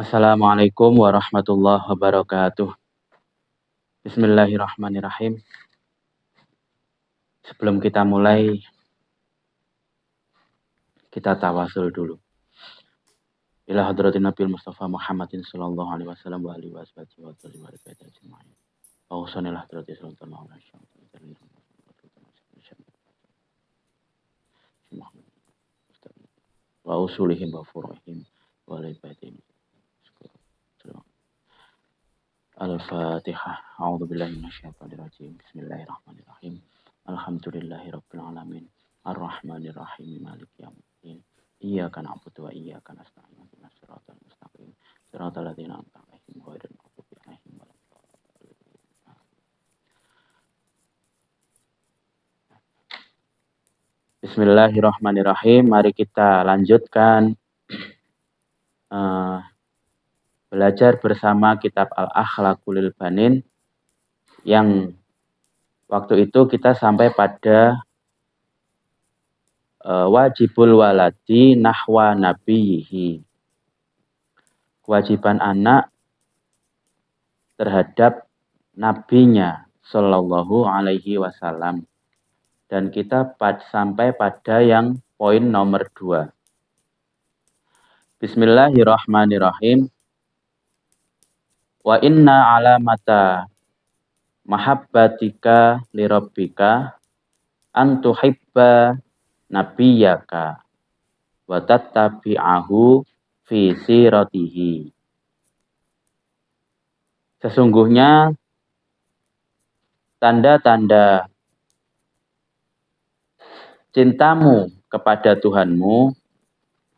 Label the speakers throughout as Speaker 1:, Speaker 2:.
Speaker 1: Assalamualaikum warahmatullahi wabarakatuh. Bismillahirrahmanirrahim. Sebelum kita mulai, kita tawasul dulu. Ila hadratin Nabil Mustafa Muhammadin sallallahu alaihi wasallam wa alihi washabihi wa sallam wa barik ajma'in. Wa usanil hadrati sallallahu alaihi wasallam. Wa usulihim wa furuhim wa libatin. Al-Fatihah. A'udzu billahi minasyaitonir rajim. Bismillahirrahmanirrahim. Alhamdulillahirabbil alamin. Ar-Rahmanir Rahim. Maliki yaumiddin. Iyyaka na'budu wa iyyaka nasta'in. Ihdinas siratal mustaqim. Siratal ladzina an'amta 'alaihim ghairil maghdubi 'alaihim waladdallin. Bismillahirrahmanirrahim. Mari kita lanjutkan belajar bersama kitab Al-Akhlaqul Banin yang waktu itu kita sampai pada wajibul waladi nahwa nabiyihi. Kewajiban anak terhadap nabinya sallallahu alaihi wasallam. Dan kita sampai pada yang poin nomor 2. Bismillahirrahmanirrahim. Wa inna alamata mahabbatika lirabbika an tuhibba nabiyyaka wa tattabi'ahu fi siratihi. Sesungguhnya tanda-tanda cintamu kepada Tuhanmu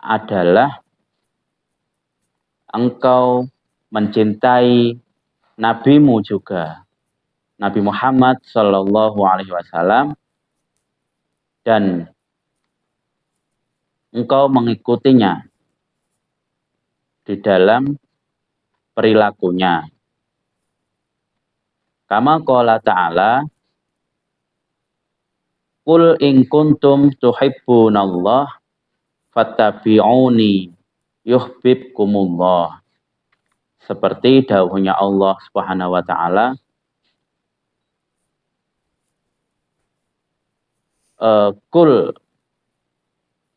Speaker 1: adalah engkau mencintai nabimu juga, Nabi Muhammad sallallahu alaihi wasallam, dan engkau mengikutinya di dalam perilakunya. Kama qala ta'ala, qul in kuntum tuhibbunallah fattabi'uni yuhibbukumullah. Seperti dawuhnya Allah Subhanahu wa taala, qul,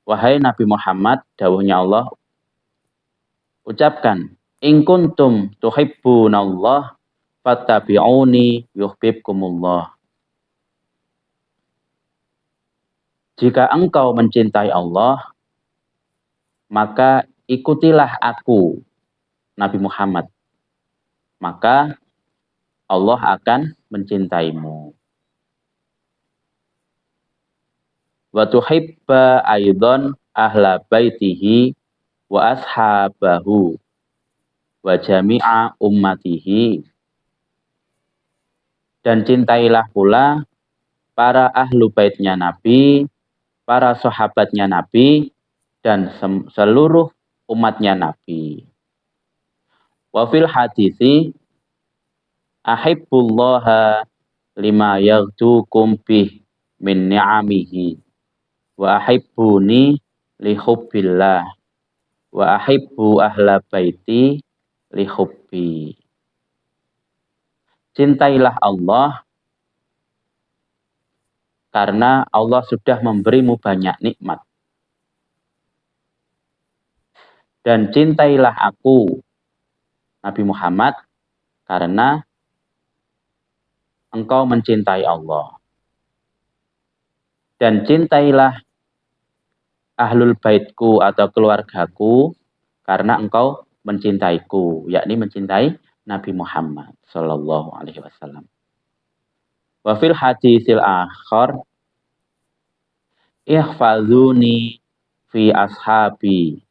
Speaker 1: wahai Nabi Muhammad, dawuhnya Allah, ucapkan, in kuntum tuhibbunallah fattabi'uni yuhibbukumullah. Jika engkau mencintai Allah, maka ikutilah aku, Nabi Muhammad. Maka Allah akan mencintaimu. Wa tuhibba aidan ahla baitihi wa ashabahu wa jami'a ummatihi. Dan cintailah pula para ahlu baitnya Nabi, para sahabatnya Nabi, dan seluruh umatnya Nabi. Wa fil hadisi ahibbullaha lima yaghdukum bih min ni'amihi wa ahibbuni li hubbillah wa ahibbu ahla baiti li hubbi. Cintailah Allah karena Allah sudah memberimu banyak nikmat. Dan cintailah aku, Nabi Muhammad, karena engkau mencintai Allah. Dan cintailah ahlul baitku atau keluargaku karena engkau mencintaiku, yakni mencintai Nabi Muhammad sallallahu alaihi wasallam. Wa fil hadisil akhar ihfazuni fi ashabi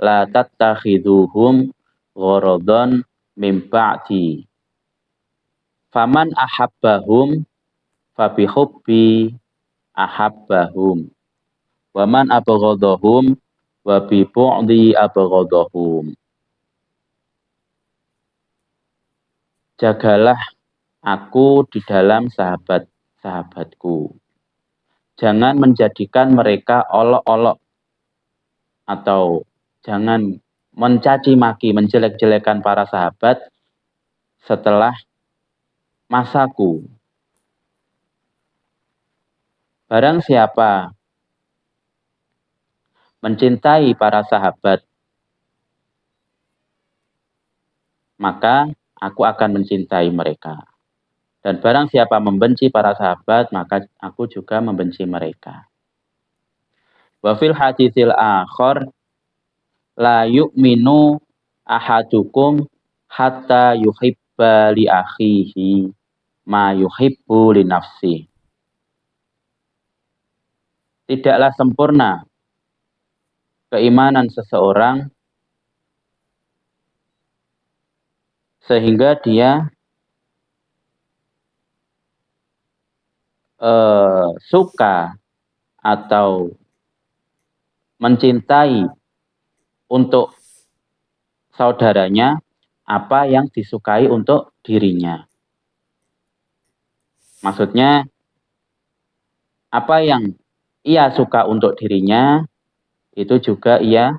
Speaker 1: la tattakhiduhum gharadan min ba'di faman ahabbahum fabihubbi ahabbahum wa man abghadahum wa bi bu'di abghadahum. Jagalah aku di dalam sahabat-sahabatku. Jangan menjadikan mereka olok-olok atau jangan mencaci maki, menjelek-jelekan para sahabat setelah masaku. Barang siapa mencintai para sahabat, maka aku akan mencintai mereka. Dan barang siapa membenci para sahabat, maka aku juga membenci mereka. Wa fil haditsil akhir la yu'minu ahadukum hatta yuhibba li akhihi ma yuhibbu li nafsi. Tidaklah sempurna keimanan seseorang sehingga dia suka atau mencintai untuk saudaranya apa yang disukai untuk dirinya. Maksudnya, apa yang ia suka untuk dirinya, itu juga ia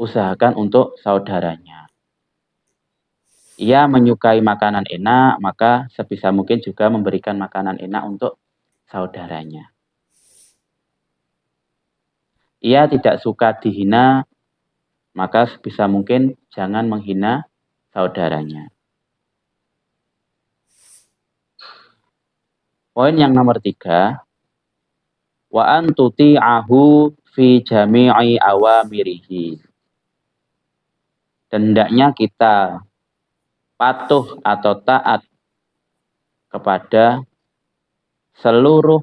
Speaker 1: usahakan untuk saudaranya. Ia menyukai makanan enak, maka sebisa mungkin juga memberikan makanan enak untuk saudaranya. Ia tidak suka dihina, maka sebisa mungkin jangan menghina saudaranya. Poin yang nomor 3, wa an tuti'ahu fi jami'i awamirihi. Dan hendaknya kita patuh atau taat kepada seluruh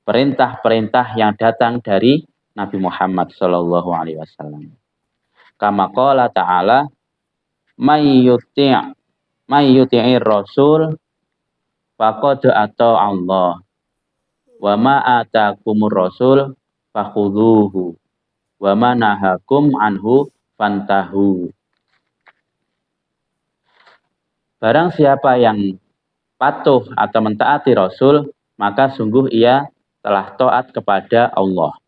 Speaker 1: perintah-perintah yang datang dari Nabi Muhammad SAW. Kama qala ta'ala, may yuti'ir rasul faqad ata Allah. Wa ma atakumur rasul fakhudhuhu wa ma nahakum anhu fantahu. Barang siapa yang patuh atau mentaati Rasul, maka sungguh ia telah taat kepada Allah.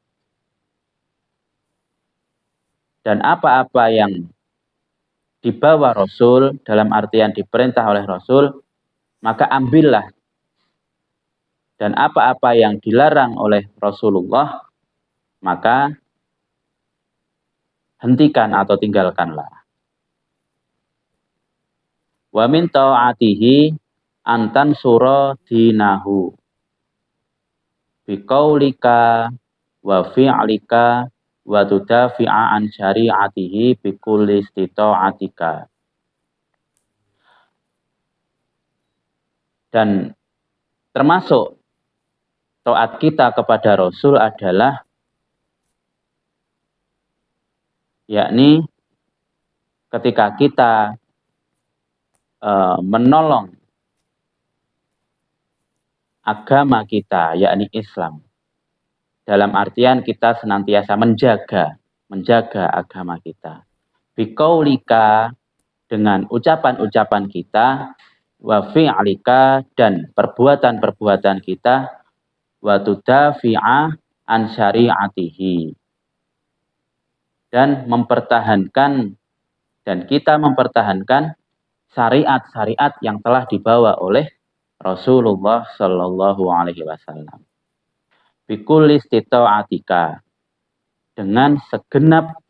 Speaker 1: Dan apa-apa yang dibawa Rasul, dalam artian diperintah oleh Rasul, maka ambillah. Dan apa-apa yang dilarang oleh Rasulullah, maka hentikan atau tinggalkanlah. Wa min ta'atihi antan sura dinahu biqaulika wa fi'lika wa tudafi'a an syari'atihi bikulli istita'atika. Dan termasuk taat kita kepada Rasul adalah yakni ketika kita menolong agama kita, yakni Islam. Dalam artian kita senantiasa menjaga agama kita. Biqaulika, dengan ucapan-ucapan kita, wa fi'lika, dan perbuatan-perbuatan kita, wa tudafi'a an syari'atihi, dan kita mempertahankan syariat-syariat yang telah dibawa oleh Rasulullah Shallallahu Alaihi Wasallam. Bikulli istita'atika, dengan segenap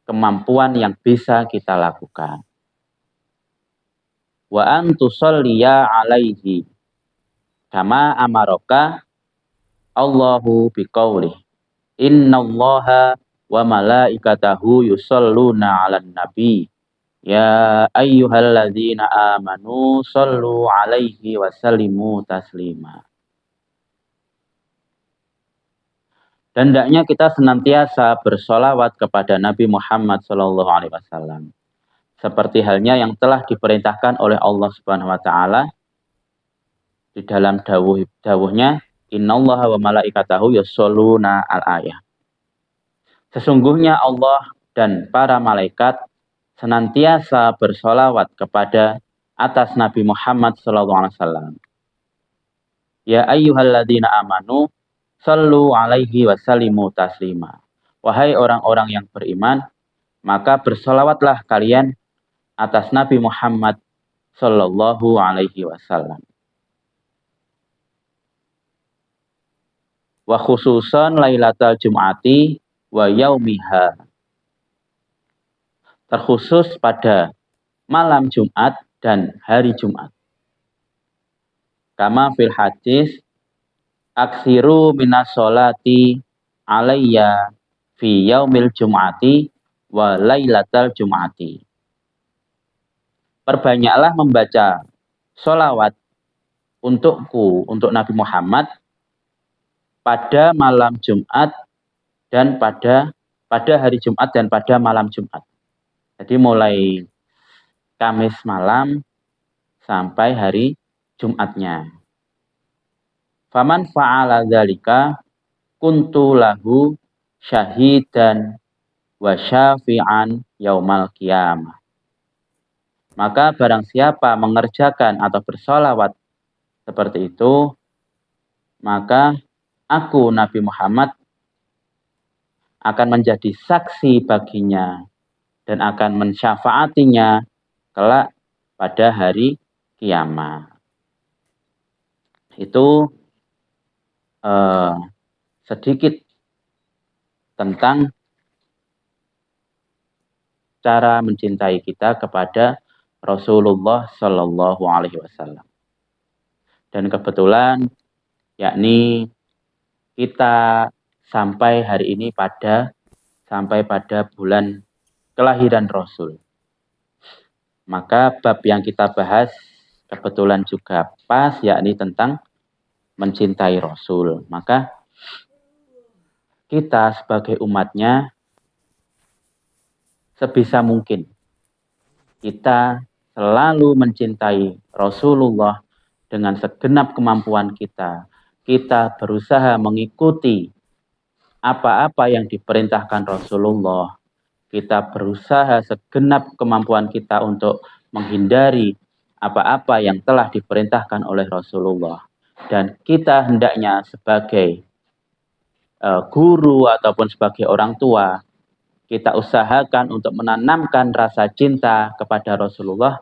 Speaker 1: kemampuan yang bisa kita lakukan. Wa an tusalliya alaihi kama amaraka Allahu biqaulih innallaha wa malaikatahu yusalluna 'alan nabi ya ayyuhalladzina amanu sallu 'alaihi wa sallimu taslima. Dan hendaknya kita senantiasa bersolawat kepada Nabi Muhammad SAW, seperti halnya yang telah diperintahkan oleh Allah Subhanahu Wa Taala di dalam dawuhnya, Innallaha wa malaikatahu yusholluna al-ayah. Sesungguhnya Allah dan para malaikat senantiasa bersolawat kepada atas Nabi Muhammad SAW. Ya ayyuhalladzina amanu sallu alaihi wa sallimu taslima. Wahai orang-orang yang beriman, maka bersolawatlah kalian atas Nabi Muhammad Sallallahu Alaihi Wasallam. Wa khususan Lailatul Jum'ati wa yaumiha. Terkhusus pada malam Jumat dan hari Jumat. Kama fil hadis aksiru minas sholati alayya fi yaumil Jum'ati wa lailatul Jum'ati. Perbanyaklah membaca sholawat untukku, untuk Nabi Muhammad pada malam Jumat dan pada hari Jumat dan pada malam Jumat. Jadi mulai Kamis malam sampai hari Jumatnya. Faman fa'ala dzalika kuntu lahu syahidan wa syafi'an yaumal qiyamah. Maka barang siapa mengerjakan atau bersolawat seperti itu, maka aku Nabi Muhammad akan menjadi saksi baginya dan akan mensyafaatinya kelak pada hari kiamat. Itu sedikit tentang cara mencintai kita kepada Rasulullah Shallallahu Alaihi Wasallam. Dan kebetulan, yakni kita sampai hari ini pada bulan kelahiran Rasul. Maka bab yang kita bahas kebetulan juga pas, yakni tentang mencintai Rasul. Maka kita sebagai umatnya sebisa mungkin kita selalu mencintai Rasulullah dengan segenap kemampuan kita. Kita berusaha mengikuti apa-apa yang diperintahkan Rasulullah. Kita berusaha segenap kemampuan kita untuk menghindari apa-apa yang telah diperintahkan oleh Rasulullah. Dan kita hendaknya sebagai guru ataupun sebagai orang tua, kita usahakan untuk menanamkan rasa cinta kepada Rasulullah,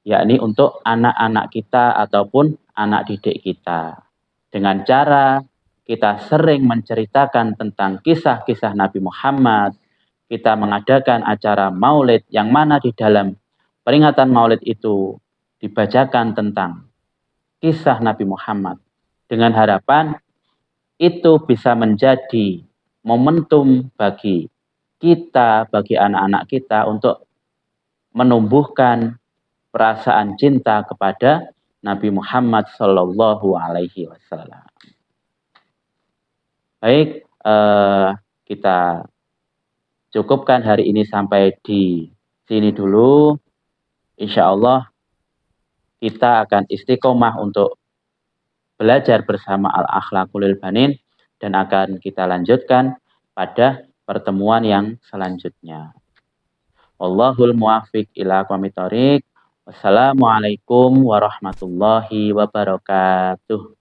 Speaker 1: yakni untuk anak-anak kita ataupun anak didik kita. Dengan cara kita sering menceritakan tentang kisah-kisah Nabi Muhammad, kita mengadakan acara maulid yang mana di dalam peringatan maulid itu dibacakan tentang kisah Nabi Muhammad. Dengan harapan itu bisa menjadi momentum bagi kita, bagi anak-anak kita untuk menumbuhkan perasaan cinta kepada Nabi Muhammad Sallallahu Alaihi Wasallam. Baik, kita cukupkan hari ini sampai di sini dulu. Insya Allah kita akan istiqomah untuk belajar bersama Al-Akhlaqul Banin dan akan kita lanjutkan pada pertemuan yang selanjutnya. Wallahul muwaffiq ila aqwamit thoriq. Wassalamualaikum warahmatullahi wabarakatuh.